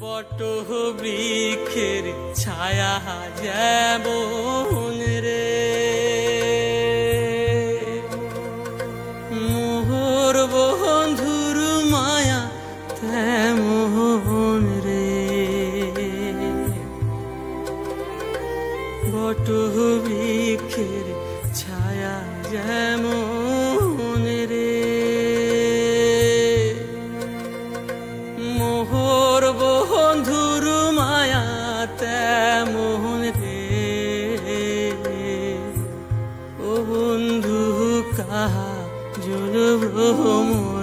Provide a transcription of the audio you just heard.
বট বৃক্ষের ছায়া যেমন রে, মোহর বন্ধুর মায়া তেমন রে। বট বৃক্ষের ছায়া যেমন রে, মোহর বন্ধুর মায়া তেমন রে। ও বন্ধু কাহা জল ভ্রমর